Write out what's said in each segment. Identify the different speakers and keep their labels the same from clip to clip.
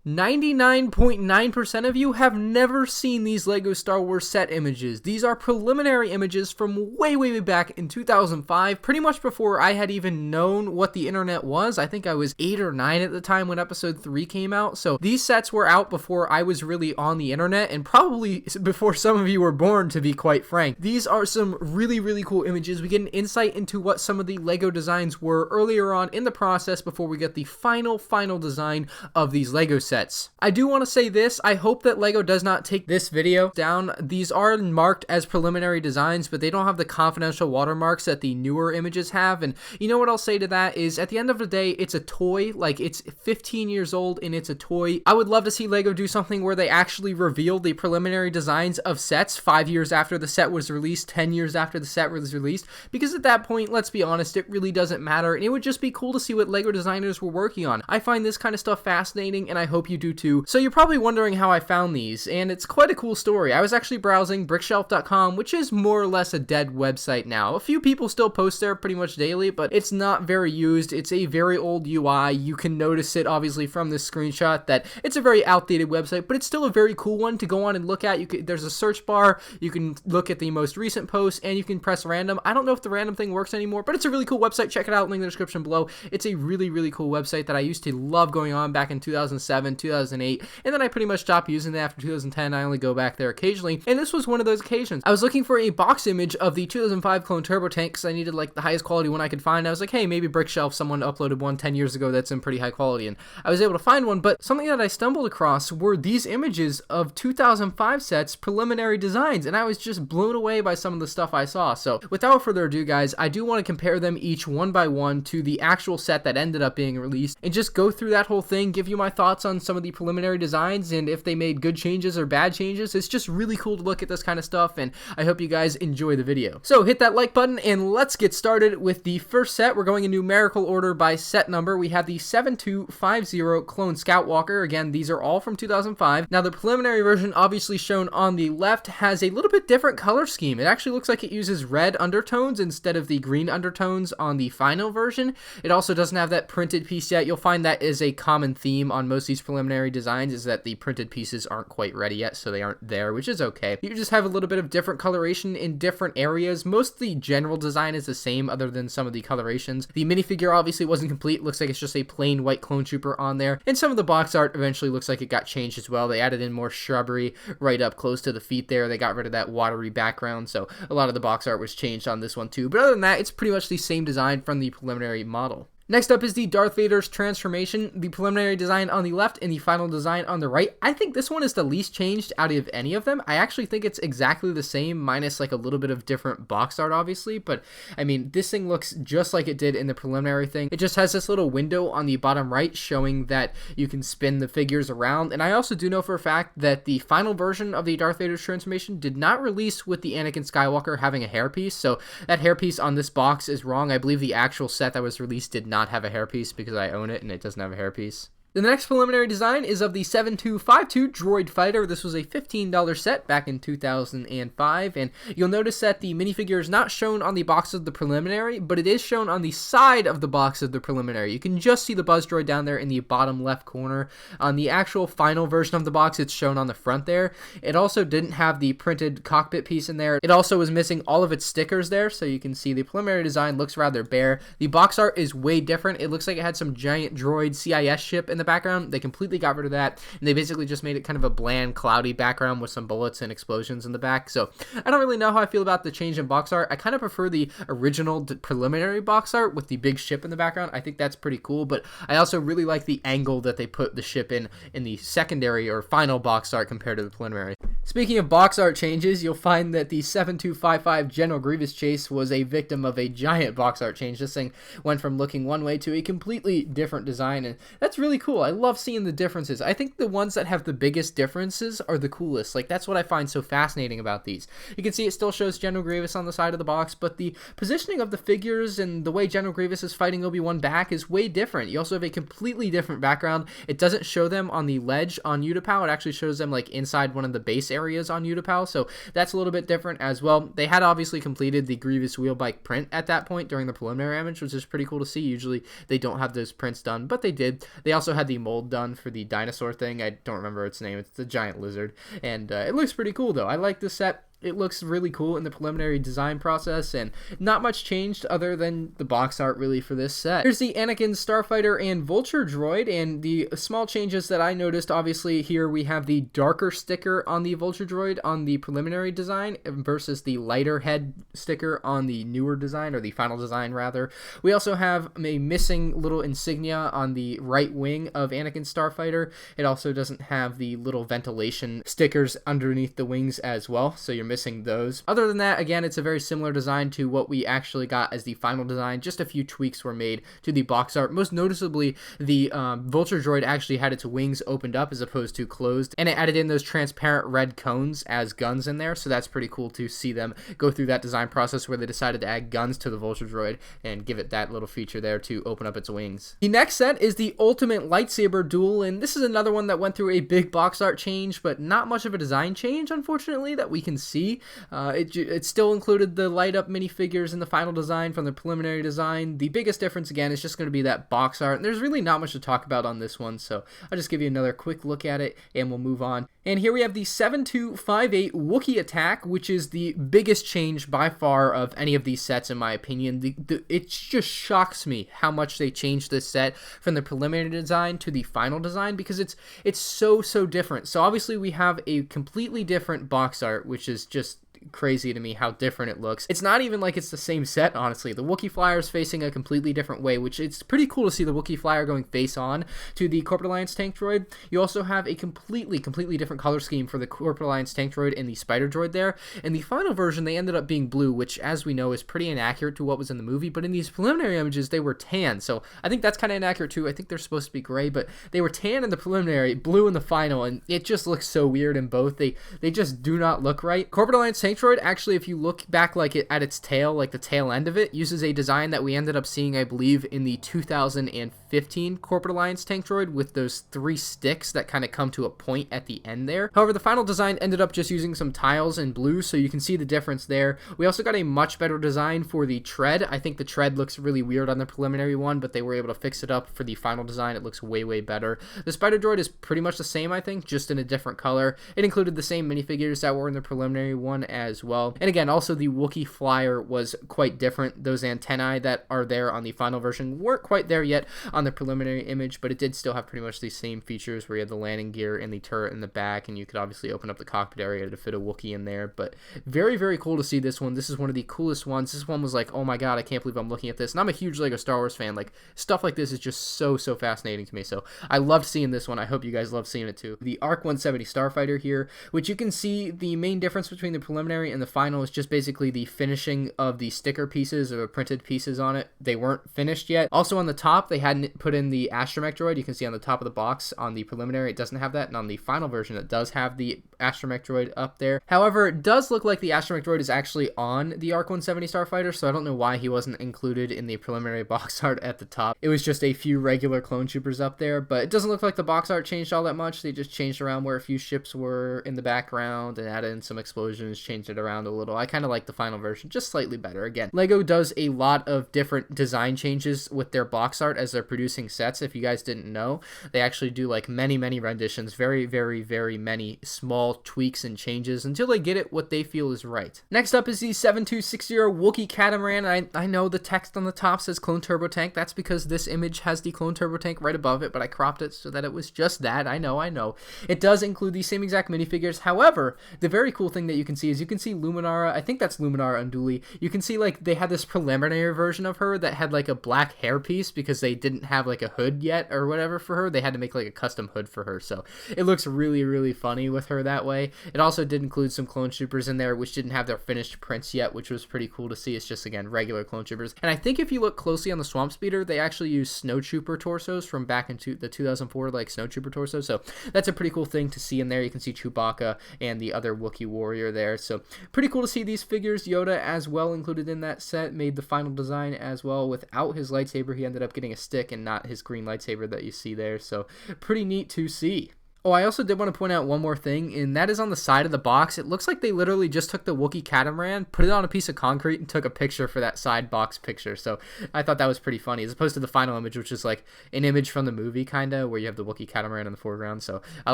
Speaker 1: 99.9% of you have never seen these LEGO Star Wars set images. These are preliminary images from way back in 2005, pretty much before I had even known what the internet was. I think I was 8 or 9 at the time when episode 3 came out, so these sets were out before I was really on the internet, and probably before some of you were born, to be quite frank. These are some really cool images. We get an insight into what some of the LEGO designs were earlier on in the process before we get the final design of these LEGO sets. I do want to say this, I hope that LEGO does not take this video down. These are marked as preliminary designs, but they don't have the confidential watermarks that the newer images have, and you know what I'll say to that is, at the end of the day, it's a toy. Like, it's 15 years old and it's a toy. I would love to see LEGO do something where they actually reveal the preliminary designs of sets 5 years after the set was released, 10 years after the set was released, because at that point, let's be honest, it really doesn't matter, and it would just be cool to see what LEGO designers were working on. I find this kind of stuff fascinating, and I hope you do too. So you're probably wondering how I found these, and it's quite a cool story. I was actually browsing brickshelf.com, which is more or less a dead website now. A few people still post there pretty much daily, but it's not very used. It's a very old UI. You can notice it obviously from this screenshot that it's a very outdated website, but it's still a very cool one to go on and look at. There's a search bar. You can look at the most recent posts, and you can press random. I don't know if the random thing works anymore, but it's a really cool website. Check it out, link in the description below. It's a really cool website that I used to love going on back in 2007, 2008, and then I pretty much stopped using it after 2010. I only go back there occasionally, and this was one of those occasions. I was looking for a box image of the 2005 clone turbo tank because I needed like the highest quality one I could find. I was like, hey, maybe Brickshelf, someone uploaded one 10 years ago that's in pretty high quality, and I was able to find one, but something that I stumbled across were these images of 2005 sets preliminary designs, and I was just blown away by some of the stuff I saw. So without further ado, guys, I do want to compare them each one by one to the actual set that ended up being released, and just go through that whole thing, give you my thoughts on some of the preliminary designs and if they made good changes or bad changes. It's just really cool to look at this kind of stuff, and I hope you guys enjoy the video. So hit that like button and let's get started with the first set. We're going in numerical order by set number. We have the 7250 Clone Scout Walker. Again, these are all from 2005. Now the preliminary version, obviously shown on the left, has a little bit different color scheme. It actually looks like it uses red undertones instead of the green undertones on the final version. It also doesn't have that printed piece yet. You'll find that is a common theme on most of these preliminary designs, is that the printed pieces aren't quite ready yet, so they aren't there, which is okay. You just have a little bit of different coloration in different areas. Most of the general design is the same other than some of the colorations. The minifigure obviously wasn't complete. Looks like it's just a plain white clone trooper on there, and some of the box art eventually looks like it got changed as well. They added in more shrubbery right up close to the feet there. They got rid of that watery background, so a lot of the box art was changed on this one too, but other than that, it's pretty much the same design from the preliminary model. Next up is the Darth Vader's transformation, the preliminary design on the left and the final design on the right. I think this one is the least changed out of any of them. I actually think it's exactly the same, minus like a little bit of different box art obviously, but I mean, this thing looks just like it did in the preliminary thing. It just has this little window on the bottom right showing that you can spin the figures around, and I also do know for a fact that the final version of the Darth Vader's transformation did not release with the Anakin Skywalker having a hairpiece, so that hairpiece on this box is wrong. I believe the actual set that was released did not have a hairpiece because I own it and it doesn't have a hairpiece. The next preliminary design is of the 7252 Droid Fighter. This was a $15 set back in 2005, and you'll notice that the minifigure is not shown on the box of the preliminary, but it is shown on the side of the box of the preliminary. You can just see the Buzz Droid down there in the bottom left corner. On the actual final version of the box, it's shown on the front there. It also didn't have the printed cockpit piece in there. It also was missing all of its stickers there, so you can see the preliminary design looks rather bare. The box art is way different. It looks like it had some giant droid CIS ship in the background. They completely got rid of that, and they basically just made it kind of a bland, cloudy background with some bullets and explosions in the back. So I don't really know how I feel about the change in box art. I kind of prefer the original preliminary box art with the big ship in the background. I think that's pretty cool, but I also really like the angle that they put the ship in the secondary or final box art compared to the preliminary. Speaking of box art changes, you'll find that the 7255 General Grievous chase was a victim of a giant box art change. This thing went from looking one way to a completely different design, and that's really cool. I love seeing the differences. I think the ones that have the biggest differences are the coolest. Like, that's what I find so fascinating about these. You can see it still shows General Grievous on the side of the box, but the positioning of the figures and the way General Grievous is fighting Obi-Wan back is way different. You also have a completely different background. It doesn't show them on the ledge on Utapau. It actually shows them like inside one of the base areas on Utapau, so that's a little bit different as well. They had obviously completed the Grievous wheel bike print at that point during the preliminary image, which is pretty cool to see. Usually they don't have those prints done, but they did. They also had the mold done for the dinosaur thing. I don't remember its name. It's the giant lizard, and it looks pretty cool though. I like this set. It looks really cool in the preliminary design process, and not much changed other than the box art really for this set. Here's the Anakin Starfighter and Vulture Droid, and the small changes that I noticed, obviously here we have the darker sticker on the Vulture Droid on the preliminary design versus the lighter head sticker on the newer design, or the final design rather. We also have a missing little insignia on the right wing of Anakin Starfighter. It also doesn't have the little ventilation stickers underneath the wings as well, so you're missing those. Other than that, again, it's a very similar design to what we actually got as the final design. Just a few tweaks were made to the box art. Most noticeably, the Vulture Droid actually had its wings opened up as opposed to closed, and it added in those transparent red cones as guns in there, so that's pretty cool to see them go through that design process where they decided to add guns to the Vulture Droid and give it that little feature there to open up its wings. The next set is the Ultimate Lightsaber Duel, and this is another one that went through a big box art change, but not much of a design change, unfortunately, that we can see. It still included the light up minifigures in the final design from the preliminary design. The biggest difference again is just going to be that box art, and there's really not much to talk about on this one, so I'll just give you another quick look at it and we'll move on. And here we have the 7258 Wookie Attack, which is the biggest change by far of any of these sets in my opinion. It just shocks me how much they changed this set from the preliminary design to the final design, because it's so different. So obviously we have a completely different box art, which is just crazy to me how different it looks. It's not even like it's the same set, honestly. The Wookiee Flyer is facing a completely different way, which it's pretty cool to see the Wookiee Flyer going face on to the Corporate Alliance Tank Droid. You also have a completely different color scheme for the Corporate Alliance Tank Droid and the Spider Droid there. In the final version, they ended up being blue, which, as we know, is pretty inaccurate to what was in the movie, but in these preliminary images, they were tan, so I think that's kind of inaccurate too. I think they're supposed to be gray, but they were tan in the preliminary, blue in the final, and it just looks so weird in both. They just do not look right. Corporate Alliance Tank Droid, actually, if you look back at its tail, like the tail end of it, uses a design that we ended up seeing, I believe, in the 2015 Corporate Alliance Tank Droid with those 3 sticks that kind of come to a point at the end there. However, the final design ended up just using some tiles in blue, so you can see the difference there. We also got a much better design for the tread. I think the tread looks really weird on the preliminary one, but they were able to fix it up for the final design. It looks way better. The Spider Droid is pretty much the same, I think, just in a different color. It included the same minifigures that were in the preliminary one as well. And again, also the Wookiee Flyer was quite different. Those antennae that are there on the final version weren't quite there yet on the preliminary image, but it did still have pretty much the same features where you had the landing gear and the turret in the back, and you could obviously open up the cockpit area to fit a Wookiee in there. But very cool to see this one. This is one of the coolest ones. This one was like, oh my god, I can't believe I'm looking at this. And I'm a huge Lego Star Wars fan. Like, stuff like this is just so fascinating to me. So I loved seeing this one. I hope you guys love seeing it too. The ARC 170 Starfighter here, which you can see the main difference between the preliminary and the final is just basically the finishing of the sticker pieces or printed pieces on it. They weren't finished yet. Also on the top, they hadn't put in the astromech droid. You can see on the top of the box on the preliminary, it doesn't have that, and on the final version, it does have the astromech droid up there. However, it does look like the astromech droid is actually on the ARC 170 Starfighter, so I don't know why he wasn't included in the preliminary box art at the top. It was just a few regular clone troopers up there, but it doesn't look like the box art changed all that much. They just changed around where a few ships were in the background and added in some explosions, changed it around a little. I kind of like the final version, just slightly better. Again, Lego does a lot of different design changes with their box art as they're producing sets. If you guys didn't know, they actually do like many renditions, very many small tweaks and changes until they get it what they feel is right. Next up is the 7260 Wookiee Catamaran. I know the text on the top says Clone Turbo Tank. That's because this image has the Clone Turbo Tank right above it, but I cropped it so that it was just that. I know. It does include the same exact minifigures. However, the very cool thing that you can see is you can see Luminara. I think that's Luminara Unduli. You can see like they had this preliminary version of her that had like a black hairpiece because they didn't have like a hood yet or whatever for her. They had to make like a custom hood for her. So it looks really funny with her that way. It also did include some clone troopers in there which didn't have their finished prints yet, which was pretty cool to see. It's just, again, regular clone troopers. And I think if you look closely on the Swamp Speeder, they actually use snow trooper torsos from back into the 2004 like snow trooper torso. So that's a pretty cool thing to see in there. You can see Chewbacca and the other Wookiee warrior there. So pretty cool to see these figures. Yoda as well included in that set, made the final design as well without his lightsaber. He ended up getting a stick and not his green lightsaber that you see there. So pretty neat to see. Oh, I also did want to point out one more thing, and that is on the side of the box. It looks like they literally just took the Wookiee catamaran, put it on a piece of concrete, and took a picture for that side box picture. So I thought that was pretty funny, as opposed to the final image, which is like an image from the movie, kind of, where you have the Wookiee catamaran in the foreground. So I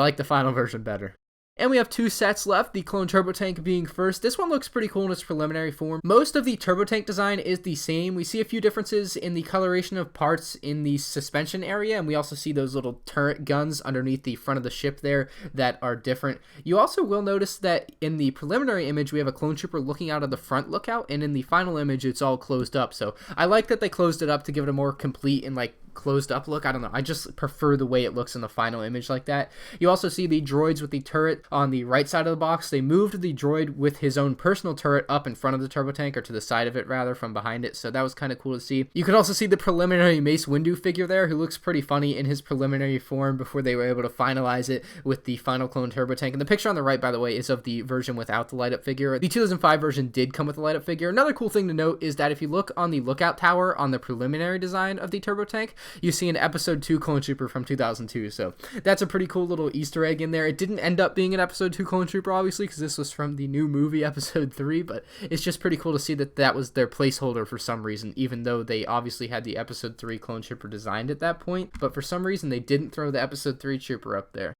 Speaker 1: like the final version better. And we have 2 sets left, the clone turbo tank being first. This one looks pretty cool in its preliminary form. Most of the turbo tank design is the same. We see a few differences in the coloration of parts in the suspension area, and we also see those little turret guns underneath the front of the ship there that are different. You also will notice that in the preliminary image, we have a clone trooper looking out of the front lookout, and in the final image, it's all closed up. So I like that they closed it up to give it a more complete and like closed up look. I don't know, I just prefer the way it looks in the final image like that. You also see the droids with the turret on the right side of the box. They moved the droid with his own personal turret up in front of the turbo tank, or to the side of it rather, from behind it, so that was kind of cool to see. You could also see the preliminary Mace Windu figure there, who looks pretty funny in his preliminary form before they were able to finalize it with the final clone turbo tank. And the picture on the right, by the way, is of the version without the light up figure. The 2005 version did come with a light up figure. Another cool thing to note is that if you look on the lookout tower on the preliminary design of the turbo tank, you see an episode 2 clone trooper from 2002, so that's a pretty cool little Easter egg in there. It didn't end up being an episode 2 clone trooper, obviously, because this was from the new movie episode 3, but it's just pretty cool to see that that was their placeholder for some reason, even though they obviously had the episode 3 clone trooper designed at that point, but for some reason they didn't throw the episode 3 trooper up there.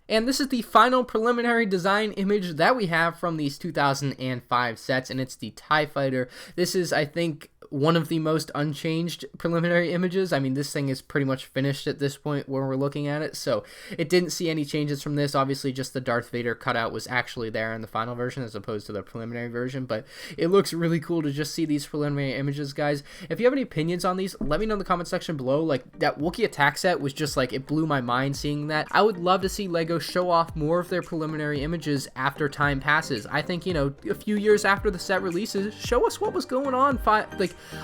Speaker 1: And this is the final preliminary design image that we have from these 2005 sets, and it's the TIE Fighter. This is, I think, one of the most unchanged preliminary images. I mean, this thing is pretty much finished at this point when we're looking at it, so it didn't see any changes from this. Obviously, just the Darth Vader cutout was actually there in the final version as opposed to the preliminary version, but it looks really cool to just see these preliminary images, guys. If you have any opinions on these, let me know in the comment section below. Like, that Wookie Attack set was just like, it blew my mind seeing that. I would love to see LEGO show off more of their preliminary images after time passes. I think, you know, a few years after the set releases, show us what was going on.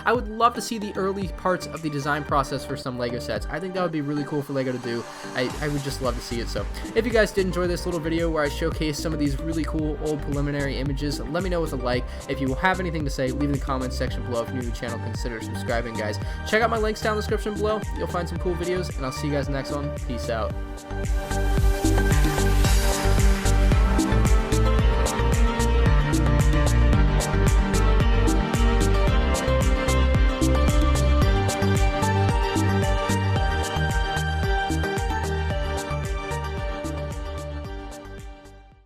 Speaker 1: I would love to see the early parts of the design process for some LEGO sets. I think that would be really cool for LEGO to do. I would just love to see it. So if you guys did enjoy this little video where I showcase some of these really cool old preliminary images, let me know with a like. If you have anything to say, leave in the comments section below. If you're new to the channel, consider subscribing, guys. Check out my links down in the description below. You'll find some cool videos, and I'll see you guys next one. Peace out.